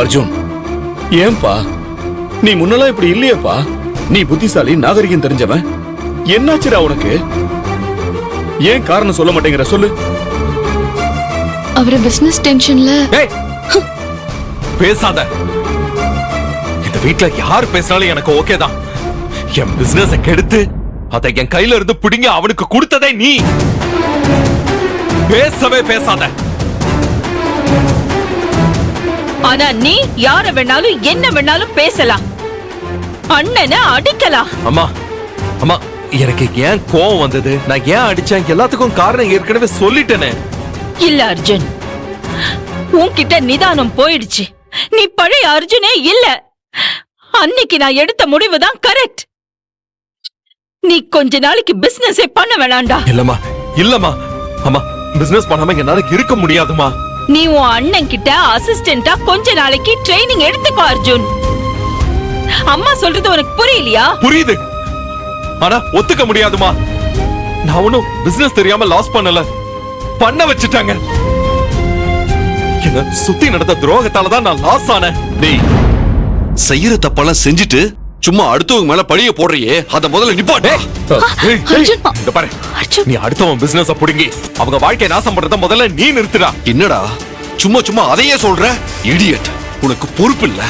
அர்ஜுன், ஏன்பா நீ முன்னெல்லாம் இப்படி இல்லையேப்பா? நீ புத்திசாலி, நாகரிகம் தெரிஞ்சவன். என்னாச்சுடா உனக்கு? ஏன் காரணம் சொல்ல மாட்டேங்கிற? சொல்லு. அவரு பிசினஸ் டென்ஷன்ல. பேசாத. இந்த வீட்ல யார் பேசினாலும் எனக்கு ஓகே தான். என் பிசினஸ் கெடுத்து அதை என் கையில இருந்து பிடிங்க அவனுக்கு கொடுத்ததே நீ. பேசவே பேசாத. ஆனா நீ யார வேணாலும் என்ன வேணாலும் பேசலாம், அண்ணனை அடிக்கலாம். அம்மா அம்மா, எனக்கு ஏன் கோவம் வந்தது, நான் ஏன் அடிச்சேன், எல்லாத்துக்கும் காரணம் ஏற்கனவே சொல்லிட்டேனே. இல்ல அர்ஜுன், உன்கிட்ட நிதானம் போயிடுச்சு. நீ பழைய அர்ஜுனே இல்ல. அன்னைக்கு நான் எடுத்த முடிவு தான் கரெக்ட். நீ கொஞ்ச நாளைக்கு பிசினஸ் பண்ண வேணாண்டா. இல்லம்மா இல்லம்மா, அம்மா பிசினஸ் பண்ணாம என்னால இருக்க முடியாதுமா. நீ உன் அண்ணன் கிட்ட அசிஸ்டண்டா கொஞ்ச நாளைக்கு ட்ரைனிங் எடுத்துக்கோ அர்ஜுன். அம்மா சொல்றது உனக்கு புரியலையா? புரியுது, ஆனா ஒத்துக்க முடியாதுமா. நான் ஒன்னும் பிசினஸ் தெரியாம லாஸ் பண்ணல, பண்ண வச்சுட்டாங்க. என்ன சுத்தி நடந்த துரோகத்தால தான் நான் லாஸ் ஆனேன். டேய், செய்யற தப்பெல்லாம் செஞ்சுட்டு சும்மா அடுத்தவங்க மேல பழிய போடுறியே, அத முதல்ல நிப்பாட்டு. இந்த பாரு, நீ அடுத்தவன் பிசினஸ் புடுங்கி அவங்க வாழ்க்கையை நாசம் பண்றத முதல்ல நீ நிறுத்துடா. என்னடா சும்மா சும்மா அதையே சொல்ற? இடியட், உனக்கு பொறுப்பு இல்ல.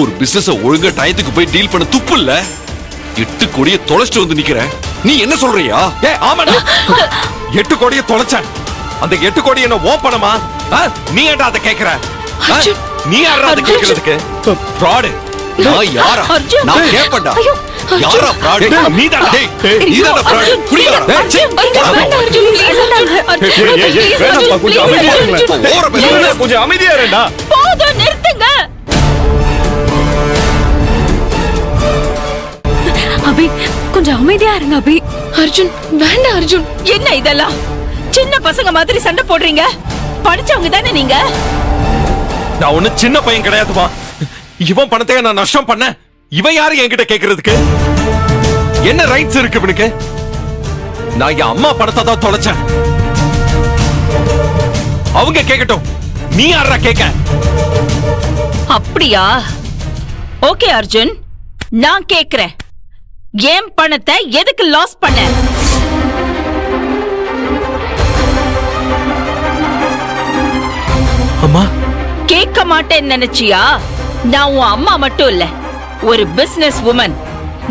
ஒரு பிசினஸ் ஒழுங்கா டயத்துக்கு போய் டீல் பண்ண துப்பு இல்ல. 8 கோடியை தொலைச்சிட்டு வந்து நிக்கிற, நீ என்ன சொல்றியா? ஆமாடா, 8 கோடியை தொலைச்சேன். அந்த 8 கோடி என்ன ஓ பணமா? நீ ஏன்டா அதை கேக்குற? நீ யாரா அதை கேக்குறதுக்கு? ஃப்ராட். நான் யாரா? நான் கேப்படா. யாரா ஃப்ராட்? நீதாடா. நீதாடா ஃப்ராட். புரியுதா? கொஞ்சம் அமைதியா இருடா. போதும், நிறுத்துங்க. அபி, கொஞ்சம் அமைதியா இருங்க அபி. அர்ஜுன், வேண்டாம் அர்ஜுன். என்ன இதெல்லாம்? சின்ன பசங்க மாதிரி சண்டை போடுறீங்க. படிச்சவங்க தானே நீங்க? நான் ஒண்ணு சின்ன பையன் கிடையாதுமா. இவன் பணத்தை நான் நஷ்டம் பண்ண, இவன் யாரு என்கிட்ட கேக்குறதுக்கு? என்ன ரைட்ஸ் இருக்கு இவனுக்கு? நான் என் அம்மா பணத்தை தான் தொலைச்சேன். அவங்க கேக்கட்டும், நீ யாரா கேக்க? அப்படியா? ஓகே அர்ஜுன், நான் கேக்குறேன். ஏன் பணத்தை எதுக்கு லாஸ் பண்ண? அம்மா, கேட்க மாட்டேன்னு நினைச்சியா? நான் உன் அம்மா மட்டும் இல்ல, ஒரு பிசினஸ் உமன்.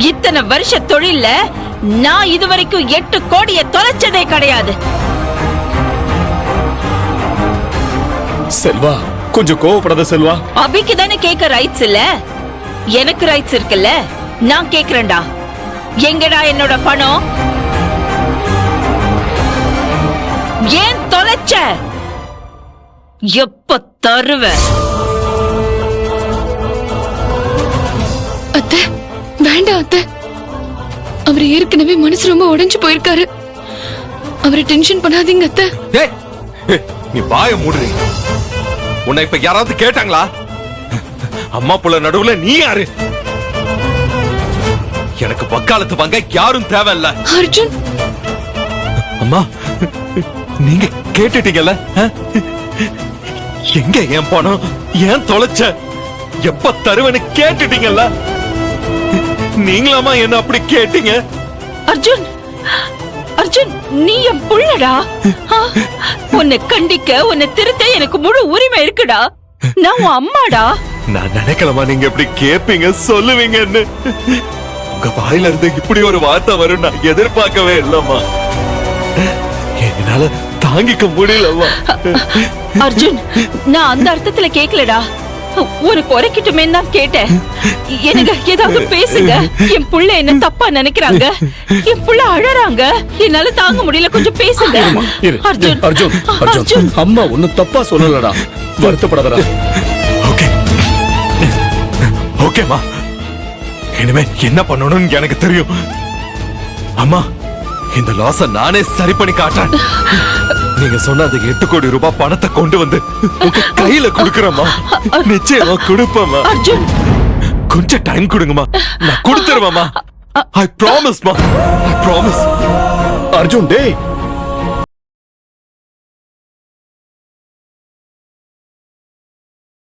இத்தனை வருஷ தொழில்ல நான் இதுவரைக்கும் 8 கோடியை தொலைச்சதே கிடையாது. செல்வா, கொஞ்சம் கோவப்படாத செல்வா. அபிக்கு தானே கேட்க ரைட்ஸ் இல்ல, எனக்கு ரைட்ஸ் இருக்குல்ல. நான் கேக்குறேன்டா, எங்கடா என்னோட பணம்? ஏன் தொலைச்ச? எப்ப தருவ? அத்தை, வேண்டாம் அத்தை. அவர் ஏற்கனவே மனசு ரொம்ப உடைஞ்சு போயிருக்காரு. அவரை டென்ஷன் பண்ணாதீங்க அத்தை. நீ வாய மூடுறீ. உன்னை இப்ப யாராவது கேட்டாங்களா? அம்மா புள்ள நடுவுல நீ யாரு? எனக்கு வக்காலத்து வாங்க யாரும் தேவையில்ல. அர்ஜுன், அம்மா, நீங்க கேட்டுட்டீங்கல்ல? எங்க என் பணம்? ஏன் தொலைச்ச? எப்ப தருவேன்னு கேட்டுட்டீங்கல்ல? நீங்களாமா என்ன அப்படி கேட்டீங்க? அர்ஜுன், அர்ஜுன், நீ என் புள்ளடா. உன்னை கண்டிக்க, உன்னை திருத்த எனக்கு முழு உரிமை இருக்குடா. நான் உன் அம்மாடா. நான் நினைக்கலாமா நீங்க எப்படி கேப்பீங்க, சொல்லுவீங்கன்னு? உங்க வாயில இருந்து இப்படி ஒரு வார்த்தை வரும் நான் எதிர்பார்க்கவே இல்லம்மா. என்னால தாங்கிக்க முடியலம்மா. அர்ஜுன், நான் அந்த அர்த்தத்துல கேக்கலடா. உனக்கு உரைக்கிட்டுமே தான் கேட்டேன். எனக்கு ஏதாவது பேசுங்க. என் புள்ள என்ன தப்பா நினைக்கிறாங்க, என் புள்ள அழறாங்க, என்னால தாங்க முடியல. கொஞ்சம் பேசுங்க. அர்ஜுன், அர்ஜுன், அர்ஜுன், அம்மா ஒண்ணும் தப்பா சொல்லலடா. வருத்தப்படாதடா. ஓகே, ஓகேமா. இனிமே என்ன பண்ணணும்னு எனக்கு தெரியும். அம்மா, இந்த லாஸ நானே சரி பண்ணி காட்டுறேன். நீங்க சொன்ன அந்த 8 கோடி ரூபாய் பணத்தை கொண்டு வந்து உங்க கையில குடுக்கறேம்மா. நிச்சயமா கொடுப்பேம்மா. அர்ஜுன், கொஞ்சம் டைம் கொடுங்கம்மா, நான் கொடுத்துருவேம்மா. I promise மா, I promise. அர்ஜுன், டேய்,